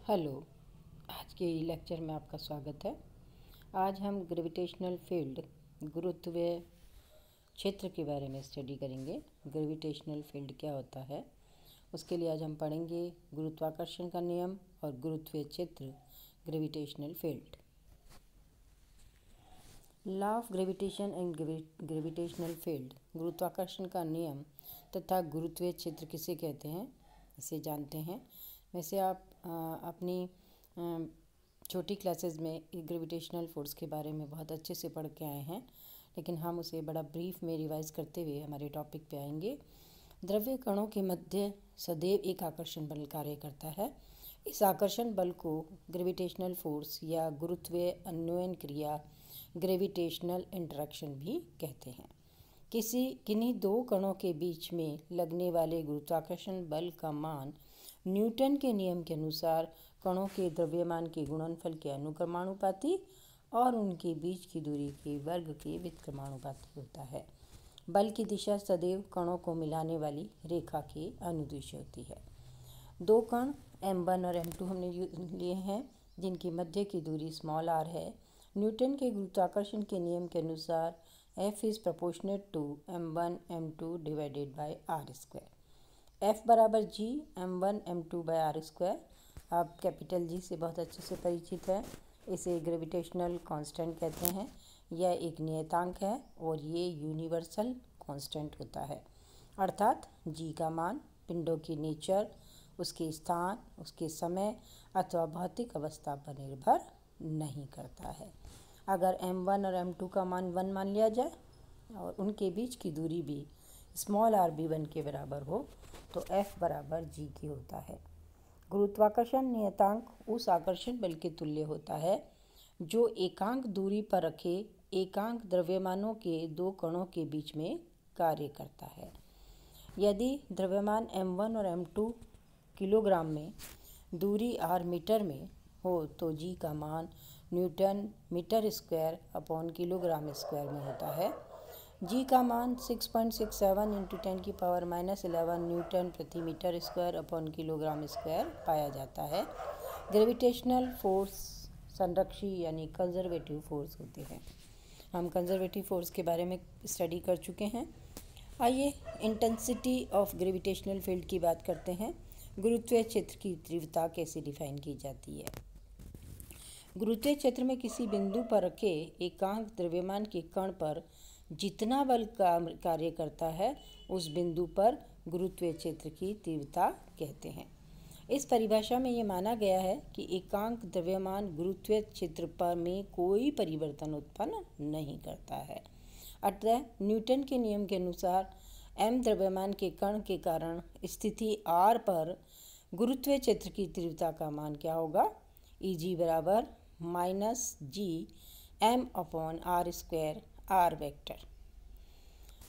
Hello. आज के lecture में आपका स्वागत है। आज हम ग्रेविटेशनल फील्ड गुरुत्वीय क्षेत्र के बारे में स्टडी करेंगे। ग्रेविटेशनल फील्ड क्या होता है उसके लिए आज हम पढ़ेंगे गुरुत्वाकर्षण का नियम और गुरुत्वीय क्षेत्र gravitational field. Law of gravitation and gravitational field, गुरुत्वाकर्षण का नियम तथा गुरुत्वीय क्षेत्र किसे कहते हैं इसे जानते हैं। वैसे आप अपनी छोटी क्लासेस में ग्रेविटेशनल फोर्स के बारे में बहुत अच्छे से पढ़ के आए हैं, लेकिन हम उसे बड़ा ब्रीफ में रिवाइज करते हुए हमारे टॉपिक पे आएंगे। द्रव्य कणों के मध्य सदैव एक आकर्षण बल कार्य करता है। इस आकर्षण बल को ग्रेविटेशनल फोर्स या गुरुत्वीय अन्वयन क्रिया ग्रेविटेशनल इंटरेक्शन भी कहते हैं। किन्हीं दो कणों के बीच में लगने वाले गुरुत्वाकर्षण बल का मान न्यूटन के नियम के अनुसार कणों के द्रव्यमान के गुणनफल के अनुक्रमानुपाती और उनके बीच की दूरी के वर्ग के व्युत्क्रमानुपाती होता है। बल की दिशा सदैव कणों को मिलाने वाली रेखा के अनुदिश होती है। दो कण m1 और m2 हमने लिए हैं जिनकी मध्य की दूरी स्मॉल r है। न्यूटन के गुरुत्वाकर्षण के नियम के अनुसार F is proportionate to m1 m2 divided by r square. F बराबर G m1 m2 by r square. आप कैपिटल G से बहुत अच्छे से परिचित है। इसे ग्रेविटेशनल कांस्टेंट कहते हैं। यह एक नियतांक है और ये यूनिवर्सल कांस्टेंट होता है, अर्थात G का मान पिंडों की नेचर, उसके स्थान, उसके समय अथवा भौतिक अवस्था पर निर्भर नहीं करता है। अगर m1 और m2 का मान 1 मान लिया जाए और उनके बीच की दूरी भी स्मॉल r भी 1 के बराबर हो तो F बराबर G की होता है। गुरुत्वाकर्षण नियतांक उस आकर्षण बल के तुल्य होता है जो एकांक दूरी पर रखे एकांक द्रव्यमानों के दो कणों के बीच में कार्य करता है। यदि द्रव्यमान m1 और m2 किलोग्राम में, दूरी r मीटर में हो तो G का मान newton metre square upon kilogram square में होता है। G का मान 6.67 इंटू 10 की पावर -11 न्यूटन प्रति metre square upon kilogram square पाया जाता है। ग्रेविटेशनल फोर्स संरक्षी यानी कंजर्वेटिव फोर्स होते हैं। हम कंजर्वेटिव फोर्स के बारे में स्टडी कर चुके हैं। आइए इंटेंसिटी ऑफ ग्रेविटेशनल फील्ड की बात करते हैं। गुरुत्वीय क्षेत्र की तीव्रता कैसे डिफाइन की जाती है। गुरुत्वीय क्षेत्र में किसी बिंदु पर रखे एकांक द्रव्यमान के कण पर जितना बल कार्य करता है उस बिंदु पर गुरुत्वीय क्षेत्र की तीव्रता कहते हैं। इस परिभाषा में ये माना गया है कि एकांक द्रव्यमान गुरुत्वीय क्षेत्र पर में कोई परिवर्तन उत्पन्न नहीं करता है। अतः न्यूटन के नियम के अनुसार m द्रव्यमान के कण के कारण स्थिति r पर गुरुत्वीय क्षेत्र की तीव्रता का मान क्या होगा। Eg बराबर -G m upon r square r vector.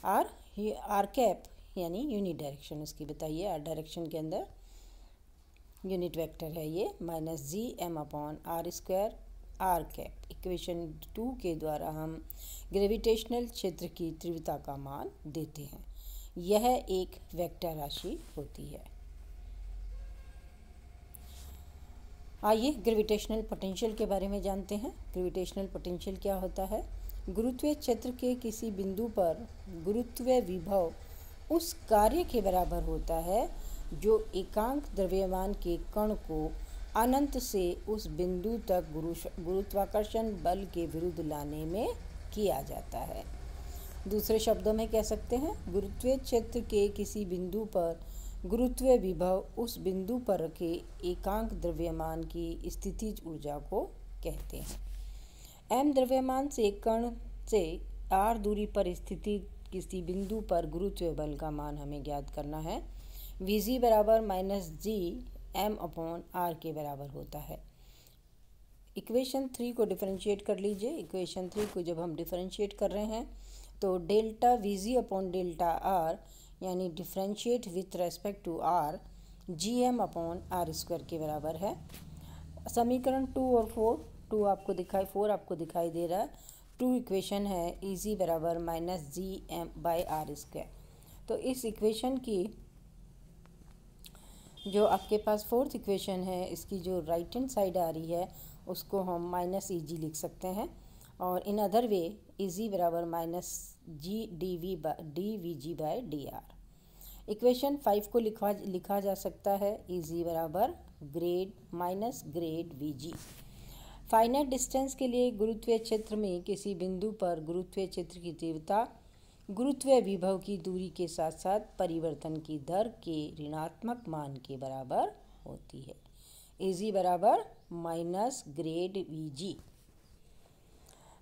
r ये r कैप यानी यूनिट डायरेक्शन उसकी बताइए। r डायरेक्शन के अंदर यूनिट वेक्टर है ये -G m upon r square r cap. Equation 2 के द्वारा हम ग्रेविटेशनल क्षेत्र की तीव्रता का मान देते हैं। यह एक वेक्टर राशि होती है। आइए ग्रेविटेशनल पोटेंशियल के बारे में जानते हैं। ग्रेविटेशनल पोटेंशियल क्या होता है। गुरुत्वीय क्षेत्र के किसी बिंदु पर गुरुत्वीय विभव उस कार्य के बराबर होता है जो एकांक द्रव्यमान के कण को अनंत से उस बिंदु तक गुरुत्वाकर्षण बल के विरुद्ध लाने में किया जाता है। दूसरे शब्दों में कह सकते हैं गुरुत्वीय क्षेत्र के किसी बिंदु पर गुरुत्वीय विभव उस बिंदु पर रखे एकांक द्रव्यमान की स्थितिज ऊर्जा को कहते हैं। m द्रव्यमान से कण से r दूरी पर स्थिति किसी बिंदु पर गुरुत्वीय बल का मान हमें ज्ञात करना है। Vg बराबर -G m अपॉन r के बराबर होता है। इक्वेशन 3 को डिफरेंशिएट कर लीजिए। इक्वेशन 3 को जब हम डिफरेंशिएट कर रहे हैं तो delta Vg upon delta r यानी differentiate with respect to r Gm upon r square के बराबर है। समीकरण 2 और 4 4 आपको दिखाई दे रहा है। 2 इक्वेशन है Eg बराबर -Gm बाई r स्क्वायर। तो इस इक्वेशन की जो आपके पास फोर्थ इक्वेशन है, इसकी जो राइट हैंड साइड आ रही है उसको हम माइनस EG लिख सकते हैं, और इन अदर वे EG बराबर माइनस जी DVG बाय DR। इक्वेशन 5 को लिखा जा सकता है EG बराबर grade minus grade VG। Finite distance के लिए गुरुत्वीय क्षेत्र में किसी बिंदु पर गुरुत्वीय क्षेत्र की तीव्रता गुरुत्वीय विभव की दूरी के साथ साथ परिवर्तन की दर के ऋणात्मक मान के बराबर होती है। EG बराबर माइनस ग्रेड VG।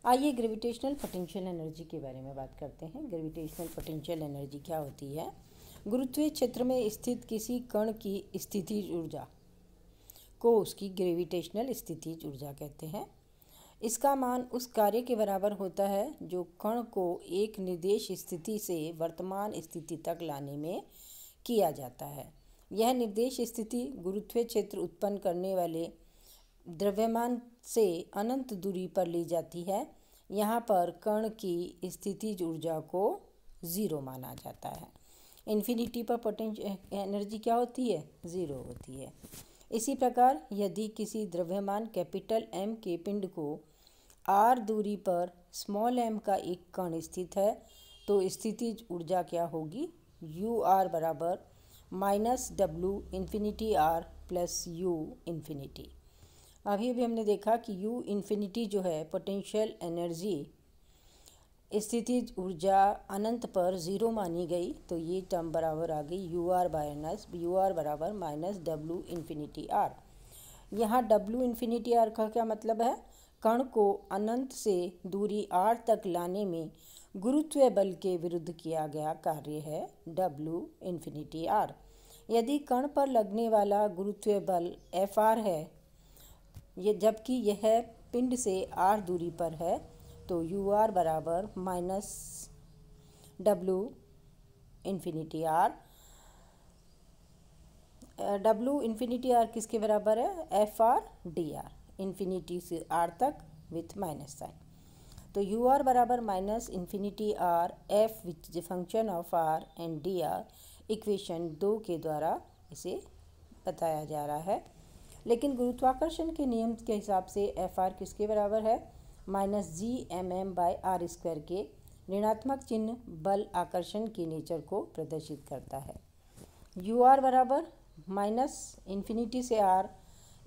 आइए ग्रेविटेशनल पोटेंशियल एनर्जी के बारे में बात करते हैं। ग्रेविटेशनल पोटेंशियल एनर्जी क्या होती है? गुरुत्वीय क्षेत्र में स्थित किसी कण की स्थितिज ऊर्जा को उसकी ग्रेविटेशनल स्थितिज ऊर्जा कहते हैं। इसका मान उस कार्य के बराबर होता है जो कण को एक निर्देश स्थिति से वर्तमान स्थिति तक लाने में किया जाता है। यह निर्देश स्थिति गुरुत्वीय क्षेत्र उत्पन्न करने वाले द्रव्यमान से अनंत दूरी पर ली जाती है। यहाँ पर कण की स्थितिज ऊर्जा को 0 माना जाता है। इन्फिनिटी पर पोटेंशियल एनर्जी क्या होती है? 0 होती है। इसी प्रकार यदि किसी द्रव्यमान कैपिटल M के पिंड को r दूरी पर स्मॉल m का एक कण स्थित है तो स्थितिज ऊर्जा क्या होगी? UR बराबर minus W infinity R plus U infinity. अभी हमने देखा कि U इन्फिनिटी जो है पोटेंशियल एनर्जी स्थितिज ऊर्जा अनंत पर 0 मानी गई, तो ये टर्म बराबर आ गई UR बराबर माइनस W इन्फिनिटी R। यहाँ W इन्फिनिटी R का क्या मतलब है? कण को अनंत से दूरी R तक लाने में गुरुत्वीय बल के विरुद्ध किया गया कार्य है W इन्फिनिटी R। यदि कण पर लगने वाला गुरुत्वीय बल FR है, जबकि यह पिंड से R दूरी पर है, तो UR बराबर minus W infinity R। W infinity R किसके बराबर है? FR DR, इन्फिनिटी से R तक विथ माइनस साइन। तो UR बराबर minus infinity R F which the function of R and DR equation 2 के द्वारा इसे बताया जा रहा है। लेकिन गुरुत्वाकर्षण के नियम के हिसाब से FR किसके बराबर है? Minus GMM by R square के ऋणात्मक चिन्ह बल आकर्षण के नेचर को प्रदर्शित करता है। UR बराबर माइनस इन्फिनिटी से R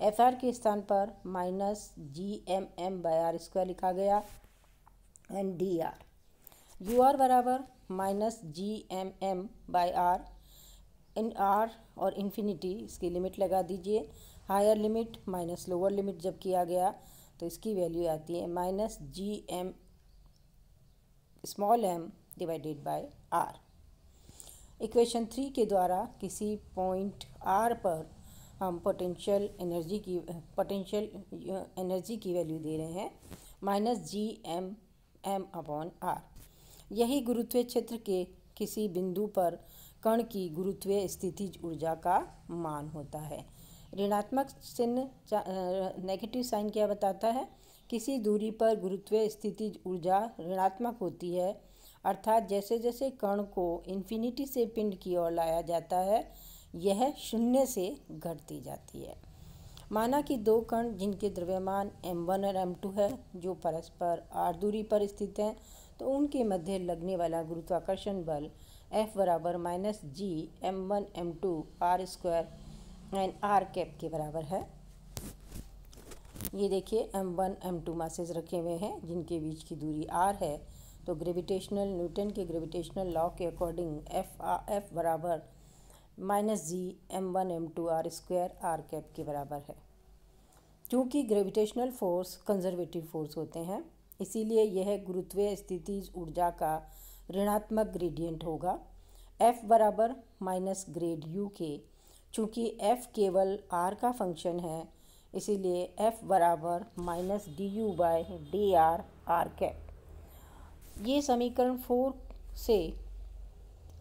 FR के स्थान पर minus GMM by R square लिखा गया एंड DR। UR बराबर माइनस GMM बाय R इन R और इन्फिनिटी, इसकी लिमिट लगा दीजिए। Higher limit minus lower limit जब किया गया तो इसकी वैल्यू आती है minus GM small m divided by R। Equation 3 के द्वारा किसी पॉइंट R पर हम पोटेंशियल एनर्जी की वैल्यू दे रहे हैं माइनस GMM अपॉन R। यही गुरुत्वीय क्षेत्र के किसी बिंदु पर कण की गुरुत्वीय स्थितिज ऊर्जा का मान होता है। ऋणात्मक चिन्ह नेगेटिव साइन क्या बताता है? किसी दूरी पर गुरुत्वीय स्थितिज ऊर्जा ऋणात्मक होती है, अर्थात जैसे जैसे कण को इन्फिनिटी से पिंड की ओर लाया जाता है यह 0 से घटती जाती है। माना कि दो कण जिनके द्रव्यमान M1 और M2 है जो परस्पर R दूरी पर स्थित हैं, तो उनके मध्य लगने वाला गुरुत्वाकर्षण बल F बराबर minus GM1 M2 R square and R cap के बराबर है। ये देखिए M1 M2 मासेस रखे हुए हैं जिनके बीच की दूरी R है, तो न्यूटन के ग्रेविटेशनल लॉ के अकॉर्डिंग F बराबर minus GM1 M2 R square R cap के बराबर है। क्योंकि ग्रेविटेशनल फोर्स कंजर्वेटिव फोर्स होते हैं, इसीलिए यह गुरुत्वीय स्थितिज ऊर्जा का ऋणात्मक ग्रेडियंट होगा। F बराबर माइनस ग्रेड U के, चूँकि F केवल R का फंक्शन है, इसीलिए F बराबर minus DU by DR R cap. ये समीकरण 4 से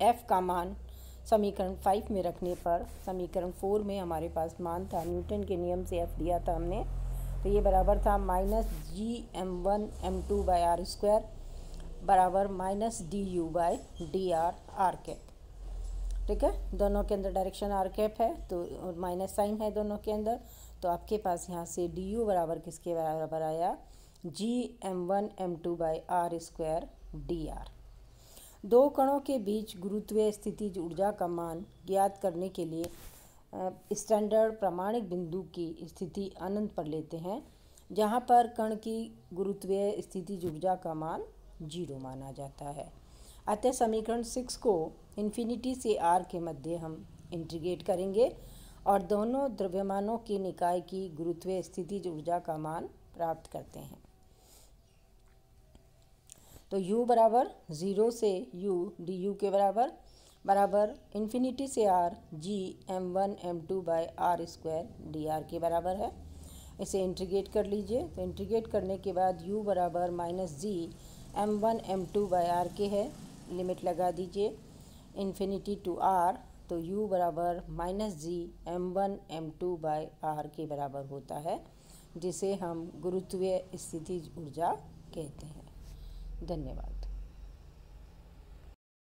F का मान समीकरण 5 में रखने पर समीकरण 4 में हमारे पास मान था, न्यूटन के नियम से F दिया था हमने, तो ये बराबर था minus GM1 M2 by R square बराबर minus DU by DR R cap. ठीक है, दोनों के अंदर डायरेक्शन आर कैप है तो माइनस साइन है दोनों के अंदर, तो आपके पास यहाँ से डी यू बराबर किसके बराबर आया, Gm1m2/r² dr। दो कणों के बीच गुरुत्वीय स्थितिज ऊर्जा का मान ज्ञात करने के लिए स्टैंडर्ड प्रामाणिक बिंदु की स्थिति अनंत पर लेते हैं, जहाँ पर कण की गुरुत्वीय स्थितिज ऊर्जा का मान 0 माना जाता है। अतः समीकरण 6 को इन्फिनिटी से r के मध्य हम इंटीग्रेट करेंगे और दोनों द्रव्यमानों के निकाय की गुरुत्वीय स्थितिज ऊर्जा का मान प्राप्त करते हैं। तो u बराबर 0 से u du के बराबर इन्फिनिटी से r Gm1m2/r² dr के बराबर है। इसे इंटीग्रेट कर लीजिए, तो इंटीग्रेट करने के बाद u बराबर -Gm1m2/r के है, लिमिट लगा दीजिए इन्फिनिटी टू r, तो u बराबर -Gm1m2/r के बराबर होता है, जिसे हम गुरुत्वीय स्थितिज ऊर्जा कहते हैं। धन्यवाद।